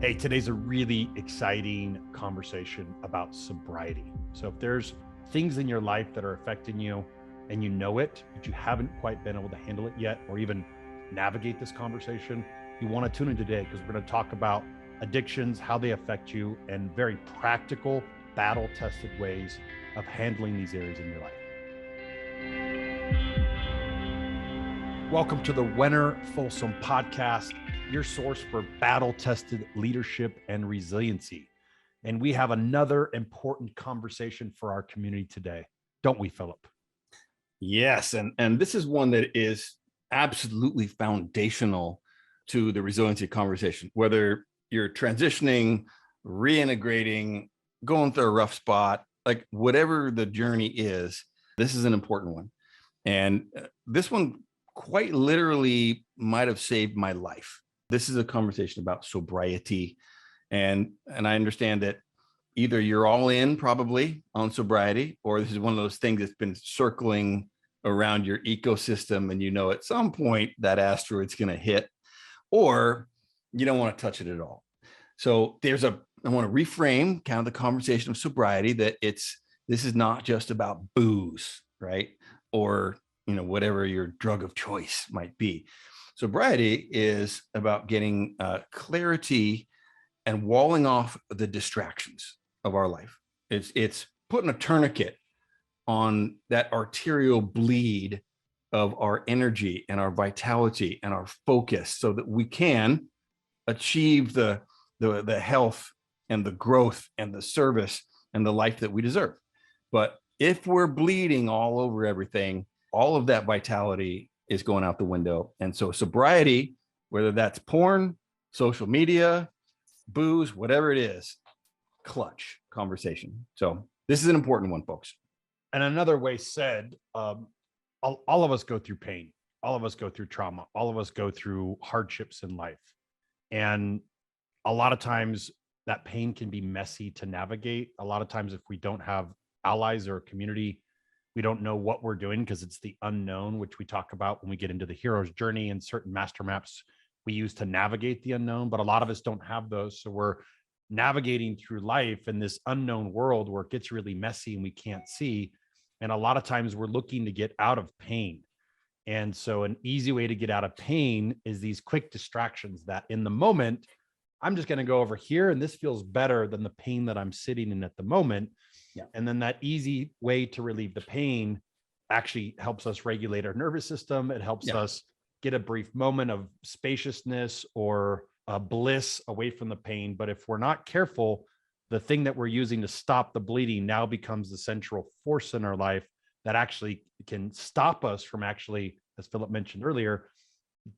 Hey, today's a really exciting conversation about sobriety. So if there's things in your life that are affecting you and you know it, but you haven't quite been able to handle it yet or even navigate this conversation, you want to tune in today because we're going to talk about addictions, how they affect you, and very practical, battle-tested ways of handling these areas in your life. Welcome to the Wenner Folsom podcast, your source for battle-tested leadership and resiliency. And we have another important conversation for our community today, don't we, Philip? Yes, and this is one that is absolutely foundational to the resiliency conversation, whether you're transitioning, reintegrating, going through a rough spot, like whatever the journey is, this is an important one. And this one quite literally might have saved my life. This is a conversation about sobriety. And I understand that either you're all in probably on sobriety, or this is one of those things that's been circling around your ecosystem and you know at some point that asteroid's going to hit, or you don't want to touch it at all. So I want to reframe kind of the conversation of sobriety, that this is not just about booze, right? Or whatever your drug of choice might be. Sobriety is about getting clarity and walling off the distractions of our life. It's putting a tourniquet on that arterial bleed of our energy and our vitality and our focus so that we can achieve the health and the growth and the service and the life that we deserve. But if we're bleeding all over everything, all of that vitality is going out the window. And so sobriety, whether that's porn, social media, booze, whatever it is, clutch conversation. So this is an important one, folks. And another way said, all of us go through pain. All of us go through trauma. All of us go through hardships in life. And a lot of times that pain can be messy to navigate. A lot of times if we don't have allies or a community, we don't know what we're doing because it's the unknown, which we talk about when we get into the hero's journey and certain master maps we use to navigate the unknown. But a lot of us don't have those. So we're navigating through life in this unknown world where it gets really messy and we can't see. And a lot of times we're looking to get out of pain. And so an easy way to get out of pain is these quick distractions that in the moment, I'm just going to go over here and this feels better than the pain that I'm sitting in at the moment. Yeah. And then that easy way to relieve the pain actually helps us regulate our nervous system. It helps us get a brief moment of spaciousness or bliss away from the pain. But if we're not careful, the thing that we're using to stop the bleeding now becomes the central force in our life that actually can stop us from actually, as Philip mentioned earlier,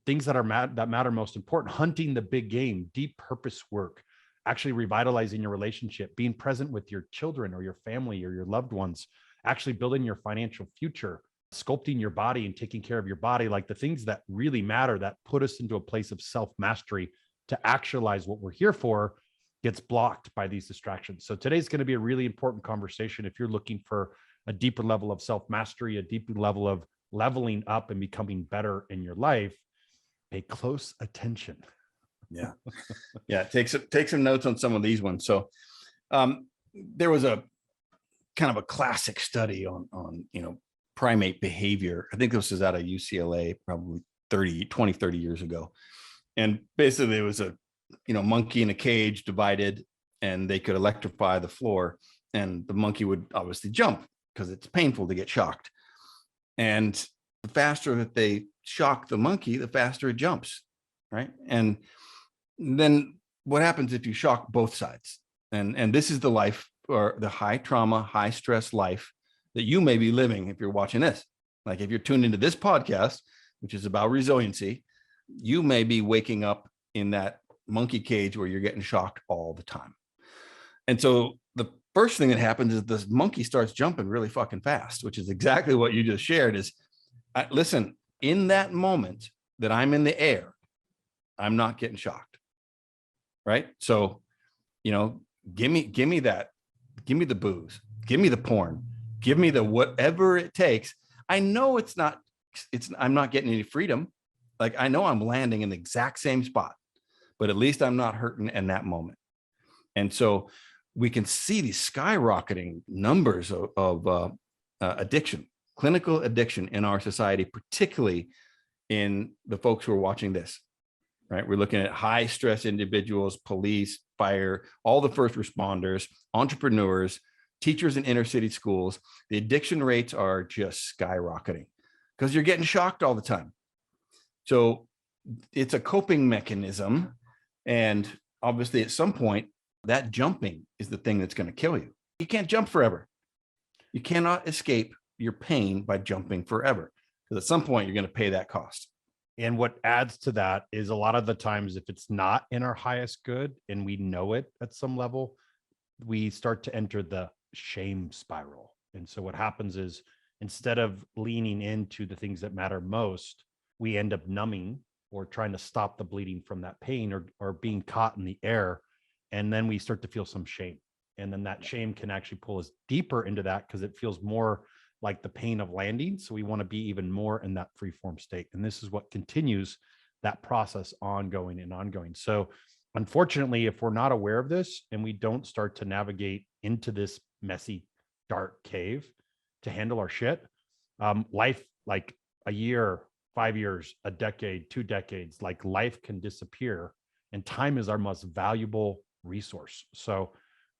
things that matter most important: hunting the big game, deep purpose work, actually revitalizing your relationship, being present with your children or your family or your loved ones, actually building your financial future, sculpting your body and taking care of your body, like the things that really matter, that put us into a place of self-mastery to actualize what we're here for, gets blocked by these distractions. So today's going to be a really important conversation if you're looking for a deeper level of self-mastery, a deeper level of leveling up and becoming better in your life. Pay close attention. Yeah. Take some notes on some of these ones. So there was a kind of a classic study on primate behavior. I think this was out of UCLA, probably 30 years ago. And basically there was a monkey in a cage divided, and they could electrify the floor, and the monkey would obviously jump because it's painful to get shocked. And the faster that they shock the monkey, the faster it jumps, right? And then what happens if you shock both sides? And this is the life, or the high trauma, high stress life that you may be living if you're watching this. Like if you're tuned into this podcast, which is about resiliency, you may be waking up in that monkey cage where you're getting shocked all the time. And so the first thing that happens is this monkey starts jumping really fucking fast, which is exactly what you just shared. Is listen, in that moment that I'm in the air, I'm not getting shocked. Right. So, give me that, give me the booze, give me the porn, give me the whatever it takes. I know I'm not getting any freedom. Like I know I'm landing in the exact same spot, but at least I'm not hurting in that moment. And so we can see these skyrocketing numbers of addiction, clinical addiction in our society, particularly in the folks who are watching this, right? We're looking at high stress individuals, police, fire, all the first responders, entrepreneurs, teachers in inner city schools. The addiction rates are just skyrocketing because you're getting shocked all the time. So it's a coping mechanism. And obviously at some point, that jumping is the thing that's going to kill you. You can't jump forever. You cannot escape your pain by jumping forever, because at some point you're going to pay that cost. And what adds to that is a lot of the times, if it's not in our highest good and we know it at some level, we start to enter the shame spiral. And so what happens is, instead of leaning into the things that matter most, we end up numbing or trying to stop the bleeding from that pain, or being caught in the air. And then we start to feel some shame. And then that shame can actually pull us deeper into that, because it feels more like the pain of landing. So we want to be even more in that free form state. And this is what continues that process ongoing and ongoing. So unfortunately, if we're not aware of this and we don't start to navigate into this messy, dark cave to handle our shit, life, like a year, 5 years, a decade, 2 decades, like life can disappear, and time is our most valuable resource. So,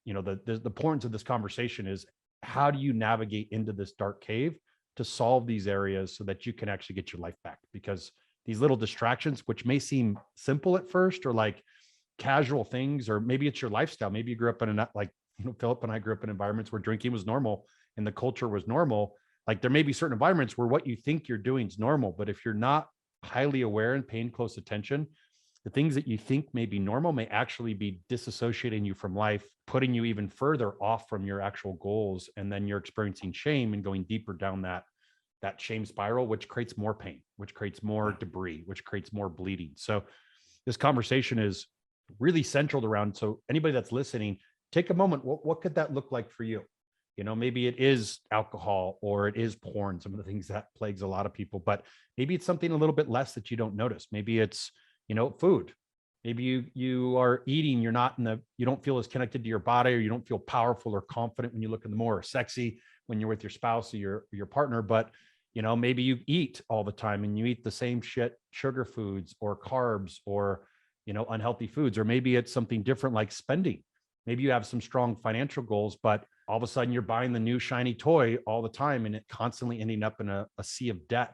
the importance of this conversation is, how do you navigate into this dark cave to solve these areas so that you can actually get your life back? Because these little distractions, which may seem simple at first, or like casual things, or maybe it's your lifestyle. Maybe you grew up in Philip and I grew up in environments where drinking was normal and the culture was normal. Like, there may be certain environments where what you think you're doing is normal, but if you're not highly aware and paying close attention, the things that you think may be normal may actually be disassociating you from life, putting you even further off from your actual goals. And then you're experiencing shame and going deeper down that shame spiral, which creates more pain, which creates more debris, which creates more bleeding. So this conversation is really centered around. So anybody that's listening, take a moment. What could that look like for you? Maybe it is alcohol, or it is porn, some of the things that plagues a lot of people, but maybe it's something a little bit less that you don't notice. Maybe it's, food. Maybe you are eating, you don't feel as connected to your body, or you don't feel powerful or confident when you look in the mirror, or sexy when you're with your spouse or your partner. But, maybe you eat all the time and you eat the same shit, sugar foods or carbs, or, unhealthy foods. Or maybe it's something different, like spending. Maybe you have some strong financial goals, but all of a sudden you're buying the new shiny toy all the time, and it constantly ending up in a sea of debt.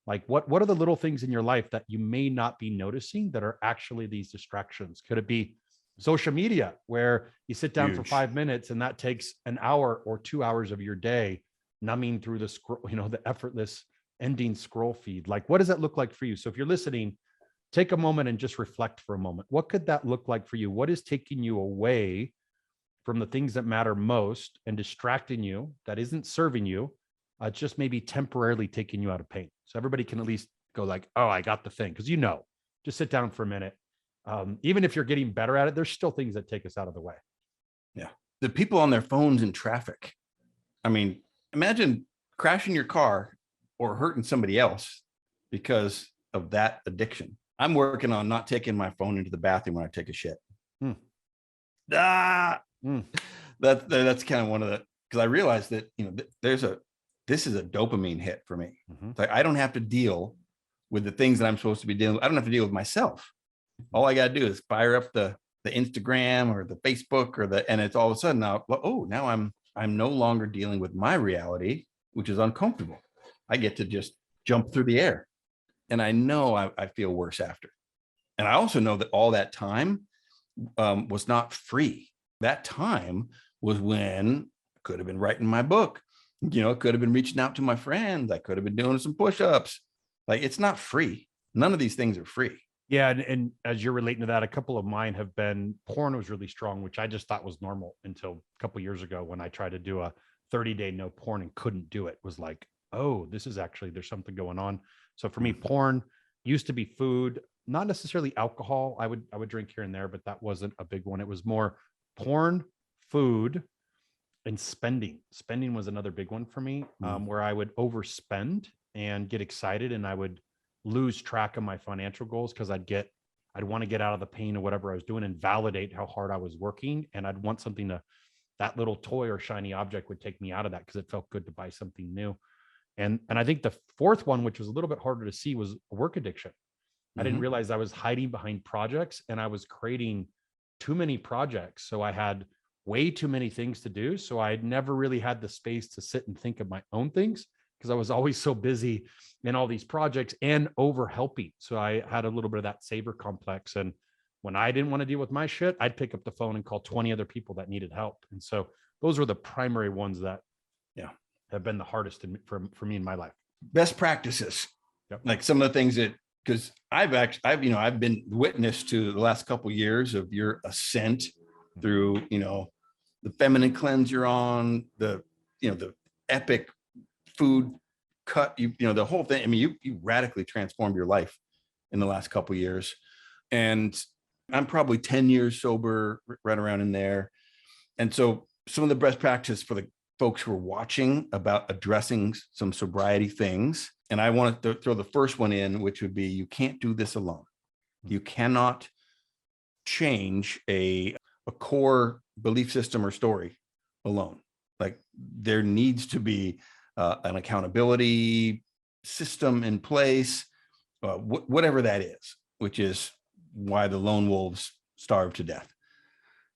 Like, what are the little things in your life that you may not be noticing that are actually these distractions? Could it be social media, where you sit down for 5 minutes and that takes an hour or 2 hours of your day, numbing through the scroll, the effortless ending scroll feed? Like, what does that look like for you? So if you're listening, take a moment and just reflect for a moment. What could that look like for you? What is taking you away from the things that matter most and distracting you, that isn't serving you? Just maybe temporarily taking you out of pain. So everybody can at least go like, oh, I got the thing. Because just sit down for a minute. Even if you're getting better at it, there's still things that take us out of the way. Yeah. The people on their phones in traffic. I mean, imagine crashing your car or hurting somebody else because of that addiction. I'm working on not taking my phone into the bathroom when I take a shit. That's kind of one of the, because I realized that, this is a dopamine hit for me. It's like, I don't have to deal with the things that I'm supposed to be dealing with. I don't have to deal with myself. All I got to do is fire up the Instagram or the Facebook and it's all of a sudden now I'm no longer dealing with my reality, which is uncomfortable. I get to just jump through the air, and I know I feel worse after. And I also know that all that time was not free. That time was when I could have been writing my book. Could have been reaching out to my friends. I could have been doing some push-ups. Like, it's not free. None of these things are free. Yeah. And as you're relating to that, a couple of mine have been, porn was really strong, which I just thought was normal until a couple of years ago, when I tried to do a 30-day no porn and couldn't do it. Was like, oh, this is actually, there's something going on. So for me, porn used to be food, not necessarily alcohol. I would drink here and there, but that wasn't a big one. It was more porn, food, and spending. Spending was another big one for me, where I would overspend and get excited, and I would lose track of my financial goals because I'd get I'd want to get out of the pain of whatever I was doing and validate how hard I was working. And I'd want something that little toy or shiny object would take me out of that because it felt good to buy something new. And I think the fourth one, which was a little bit harder to see, was work addiction. I didn't realize I was hiding behind projects and I was creating too many projects. So I had way too many things to do. So I had never really had the space to sit and think of my own things because I was always so busy in all these projects and over helping. So I had a little bit of that savior complex. And when I didn't want to deal with my shit, I'd pick up the phone and call 20 other people that needed help. And so those were the primary ones that have been the hardest for me in my life. Best practices. Yep. Like some of the things that, because I've been witness to the last couple of years of your ascent through, the feminine cleanse you're on, the epic food cut, the whole thing. I mean, you radically transformed your life in the last couple of years. And I'm probably 10 years sober, right around in there. And so some of the best practice for the folks who are watching about addressing some sobriety things. And I want to throw the first one in, which would be, you can't do this alone. You cannot change a core belief system or story alone. Like there needs to be an accountability system in place, whatever that is, which is why the lone wolves starve to death.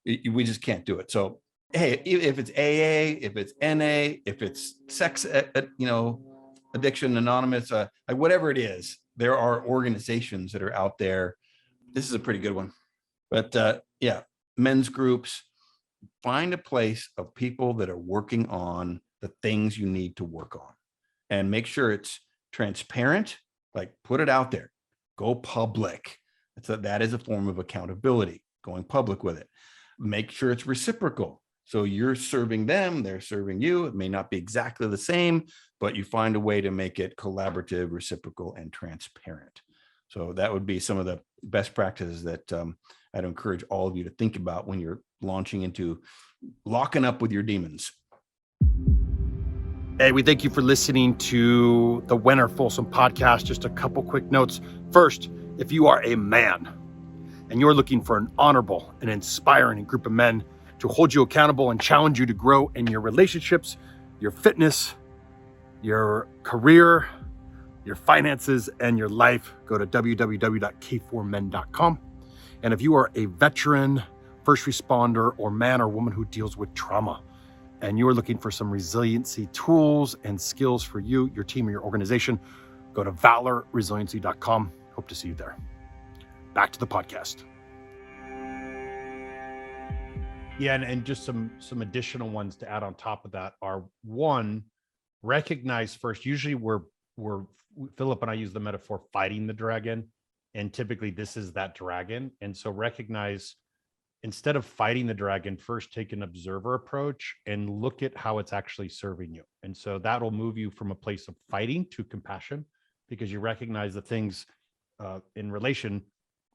We just can't do it. So, hey, if it's AA, if it's NA, if it's sex, addiction anonymous, whatever it is, there are organizations that are out there. This is a pretty good one. But men's groups, find a place of people that are working on the things you need to work on, and make sure it's transparent. Like, put it out there, go public. That is a form of accountability, going public with it. Make sure it's reciprocal. So you're serving them, they're serving you. It may not be exactly the same, but you find a way to make it collaborative, reciprocal, and transparent. So that would be some of the best practices that I'd encourage all of you to think about when you're launching into locking up with your demons. Hey, we thank you for listening to the Wenner Folsom podcast. Just a couple quick notes. First, if you are a man and you're looking for an honorable and inspiring group of men to hold you accountable and challenge you to grow in your relationships, your fitness, your career, your finances, and your life, go to www.k4men.com. And if you are a veteran, first responder, or man or woman who deals with trauma, and you're looking for some resiliency tools and skills for you, your team, or your organization, go to valorresiliency.com. Hope to see you there. Back to the podcast. Yeah, and just some additional ones to add on top of that are, one, recognize first. Usually we're Philip and I use the metaphor fighting the dragon, and typically this is that dragon. And so recognize, instead of fighting the dragon, first take an observer approach and look at how it's actually serving you. And so that'll move you from a place of fighting to compassion, because you recognize the things in relation,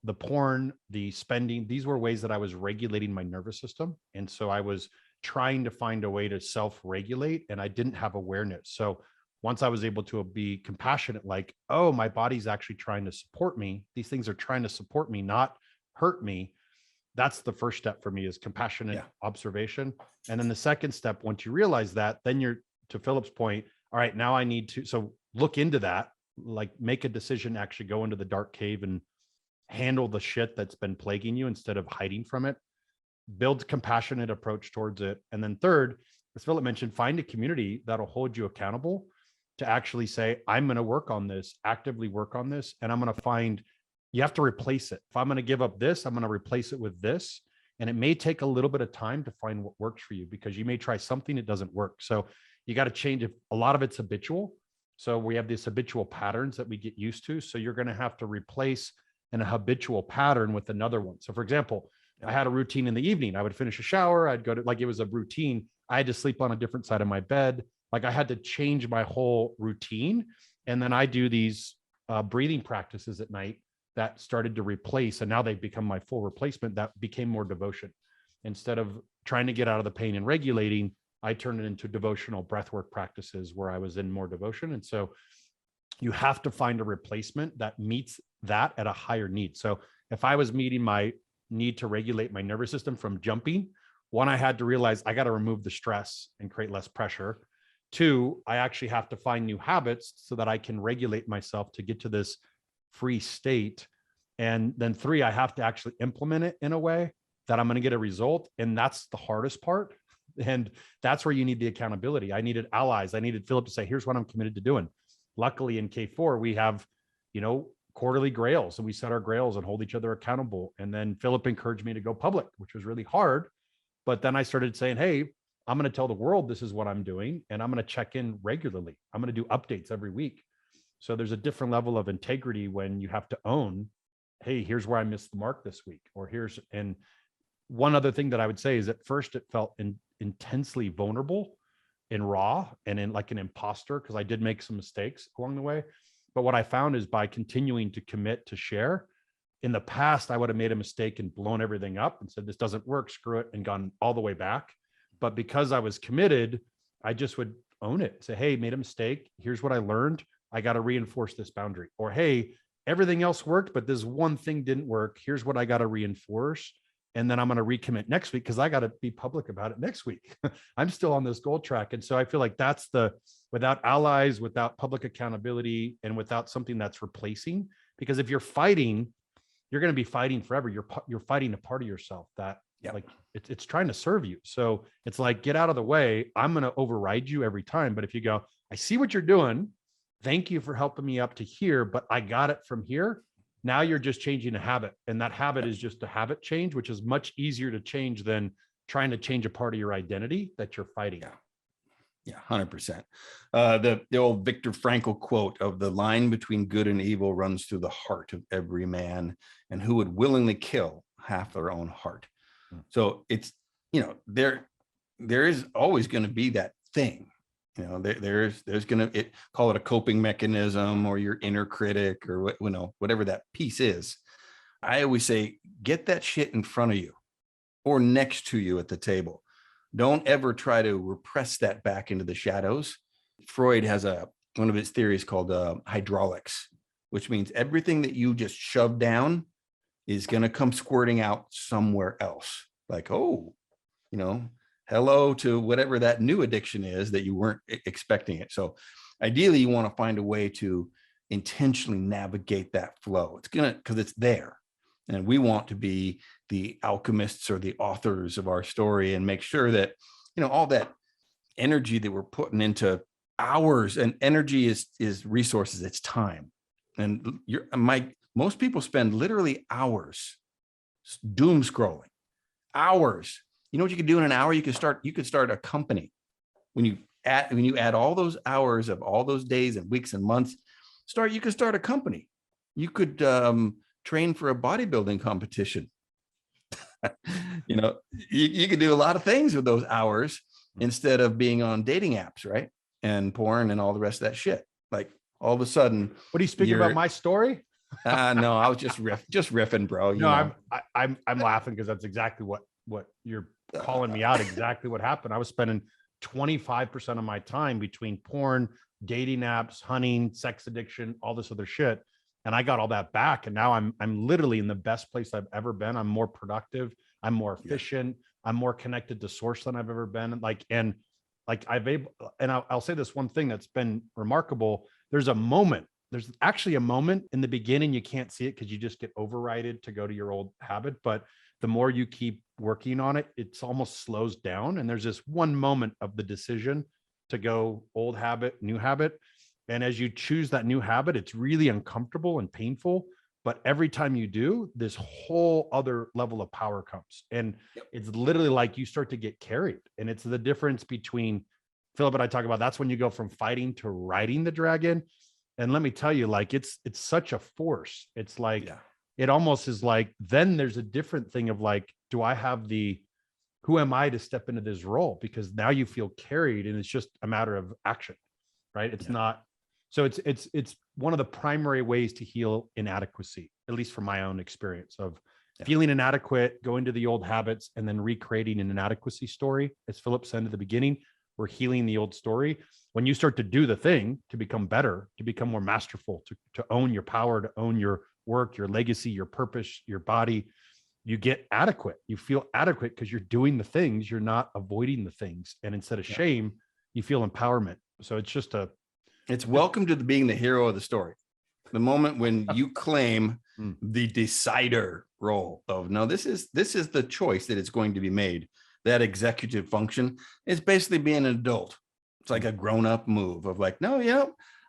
the porn, the spending, these were ways that I was regulating my nervous system. And so I was trying to find a way to self-regulate, and I didn't have awareness. So once I was able to be compassionate, like, oh, my body's actually trying to support me. These things are trying to support me, not hurt me. That's the first step for me, is compassionate observation. And then the second step, once you realize that, then you're, to Philip's point, all right, now I need to, so look into that, like make a decision, actually go into the dark cave and handle the shit that's been plaguing you instead of hiding from it. Build compassionate approach towards it. And then third, as Philip mentioned, find a community that'll hold you accountable to actually say, I'm going to work on this, actively work on this. And I'm going to find, you have to replace it. If I'm going to give up this, I'm going to replace it with this. And it may take a little bit of time to find what works for you, because you may try something that doesn't work. So you got to change it. A lot of it's habitual. So we have these habitual patterns that we get used to. So you're going to have to replace a habitual pattern with another one. So for example, I had a routine in the evening. I would finish a shower. I'd go to, like, it was a routine. I had to sleep on a different side of my bed. Like, I had to change my whole routine. And then I do these breathing practices at night that started to replace, and now they've become my full replacement. That became more devotion. Instead of trying to get out of the pain and regulating, I turned it into devotional breathwork practices where I was in more devotion. And so you have to find a replacement that meets that at a higher need. So if I was meeting my need to regulate my nervous system from jumping, one, I had to realize I got to remove the stress and create less pressure. Two, I actually have to find new habits so that I can regulate myself to get to this free state. And then three, I have to actually implement it in a way that I'm going to get a result. And that's the hardest part. And that's where you need the accountability. I needed allies. I needed Philip to say, here's what I'm committed to doing. Luckily in K4, we have, quarterly grails, and we set our grails and hold each other accountable. And then Philip encouraged me to go public, which was really hard. But then I started saying, hey, I'm going to tell the world this is what I'm doing, and I'm going to check in regularly. I'm going to do updates every week. So there's a different level of integrity when you have to own, hey, here's where I missed the mark this week, and one other thing that I would say is at first it felt intensely vulnerable and raw and in like an imposter, because I did make some mistakes along the way. But what I found is by continuing to commit to share, in the past, I would have made a mistake and blown everything up and said, this doesn't work, screw it, and gone all the way back. But because I was committed, I just would own it. Say, hey, made a mistake. Here's what I learned. I got to reinforce this boundary. Or, hey, everything else worked, but this one thing didn't work. Here's what I got to reinforce. And then I'm going to recommit next week because I got to be public about it next week. I'm still on this goal track. And so I feel like that's without allies, without public accountability, and without something that's replacing. Because if you're fighting, you're going to be fighting forever. You're fighting a part of yourself that like it's trying to serve you. So it's like, get out of the way. I'm going to override you every time. But if you go, I see what you're doing. Thank you for helping me up to here, but I got it from here. Now you're just changing a habit. And that habit is just a habit change, which is much easier to change than trying to change a part of your identity that you're fighting. Yeah, 100%. The old Viktor Frankl quote of the line between good and evil runs through the heart of every man, and who would willingly kill half their own heart. So it's, there is always going to be that thing. There's going to call it a coping mechanism or your inner critic or whatever that piece is. I always say, get that shit in front of you or next to you at the table. Don't ever try to repress that back into the shadows. Freud has one of his theories called hydraulics, which means everything that you just shove down is going to come squirting out somewhere else. Like, hello to whatever that new addiction is that you weren't expecting it. So ideally, you want to find a way to intentionally navigate that flow. Because it's there. And we want to be the alchemists or the authors of our story and make sure that, all that energy that we're putting into hours, and energy is resources, it's time. And most people spend literally hours doom scrolling, hours. You know what you could do in an hour? You could start a company. When you add all those hours of all those days and weeks and months, you could start a company. You could train for a bodybuilding competition. You could do a lot of things with those hours instead of being on dating apps, right? And porn and all the rest of that shit. Like all of a sudden, what are you speaking about? My story? No, I was just riffing, bro. I'm laughing because that's exactly what you're calling me out. Exactly what happened. I was spending 25% of my time between porn, dating apps, hunting, sex addiction, all this other shit. And I got all that back. And now I'm literally in the best place I've ever been. I'm more productive. I'm more efficient. I'm more connected to source than I've ever been. I'll say this one thing that's been remarkable. There's actually a moment in the beginning. You can't see it because you just get overrided to go to your old habit. But the more you keep working on it, it's almost slows down. And there's this one moment of the decision to go old habit, new habit. And as you choose that new habit, it's really uncomfortable and painful. But every time you do, this whole other level of power comes. And it's literally like you start to get carried. And it's the difference between Philip and I talk about, that's when you go from fighting to riding the dragon. And let me tell you, like, it's such a force. It's like, it almost is like, then there's a different thing of like, who am I to step into this role? Because now you feel carried and it's just a matter of action, right? It's not. So it's one of the primary ways to heal inadequacy, at least from my own experience of feeling inadequate, going to the old habits, and then recreating an inadequacy story. As Philip said at the beginning, we're healing the old story. When you start to do the thing to become better, to become more masterful, to own your power, to own your work, your legacy, your purpose, your body, you get adequate. You feel adequate because you're doing the things, you're not avoiding the things. And instead of shame, you feel empowerment. So it's just it's welcome to being the hero of the story. The moment when you claim the decider role of, no, this is the choice that is going to be made. That executive function is basically being an adult. It's like a grown-up move of like, no,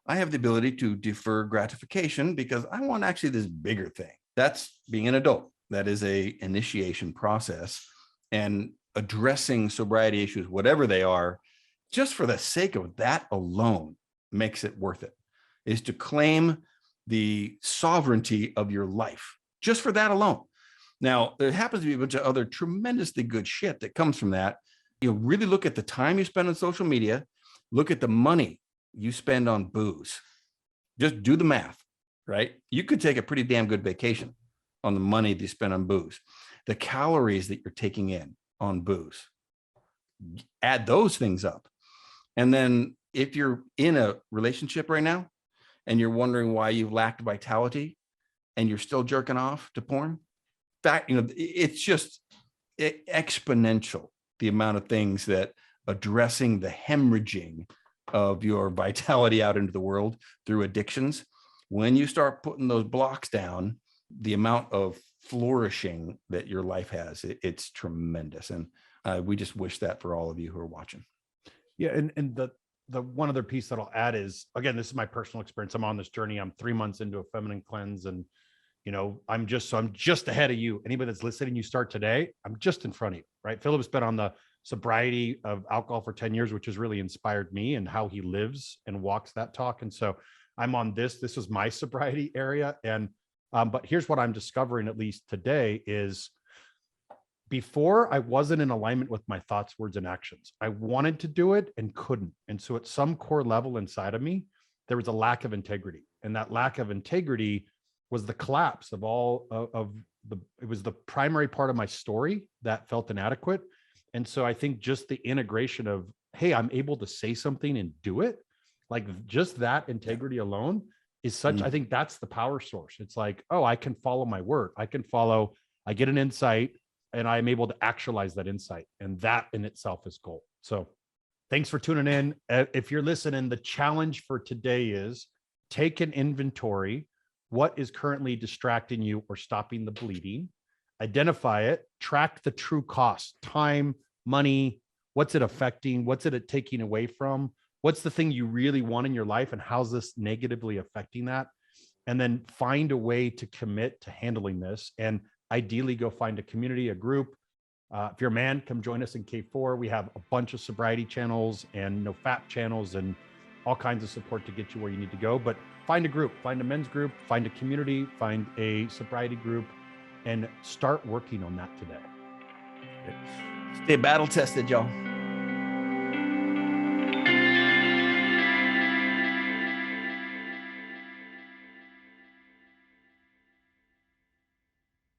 I have the ability to defer gratification because I want actually this bigger thing. That's being an adult. That is a initiation process, and addressing sobriety issues, whatever they are, just for the sake of that alone makes it worth it, is to claim the sovereignty of your life just for that alone. Now, there happens to be a bunch of other tremendously good shit that comes from that. You really look at the time you spend on social media, look at the money you spend on booze. Just do the math, right? You could take a pretty damn good vacation on the money that you spend on booze, the calories that you're taking in on booze. Add those things up. And then if you're in a relationship right now and you're wondering why you've lacked vitality and you're still jerking off to porn, it's just exponential, the amount of things that addressing the hemorrhaging of your vitality out into the world through addictions. When you start putting those blocks down, the amount of flourishing that your life has, it's tremendous. And we just wish that for all of you who are watching. Yeah. And the one other piece that I'll add is, again, this is my personal experience. I'm on this journey. I'm 3 months into a feminine cleanse, and I'm just ahead of you. Anybody that's listening, you start today, I'm just in front of you, right? Philip's been on the sobriety of alcohol for 10 years, which has really inspired me and how he lives and walks that talk. And so I'm on this is my sobriety area. And, but here's what I'm discovering, at least today, is before I wasn't in alignment with my thoughts, words, and actions. I wanted to do it and couldn't. And so at some core level inside of me, there was a lack of integrity. And that lack of integrity was the collapse of all it was the primary part of my story that felt inadequate. And so I think just the integration of, hey, I'm able to say something and do it, like just that integrity alone is such, I think that's the power source. It's like, oh, I can follow my word. I get an insight and I'm able to actualize that insight. And that in itself is gold. So thanks for tuning in. If you're listening, the challenge for today is take an inventory. What is currently distracting you or stopping the bleeding? Identify it, track the true cost, time, money. What's it affecting? What's it taking away from? What's the thing you really want in your life? And how's this negatively affecting that? And then find a way to commit to handling this. And ideally go find a community, a group. If you're a man, come join us in K4. We have a bunch of sobriety channels and no fap channels and all kinds of support to get you where you need to go. But find a group, find a men's group, find a community, find a sobriety group, and start working on that today. Stay battle tested, y'all.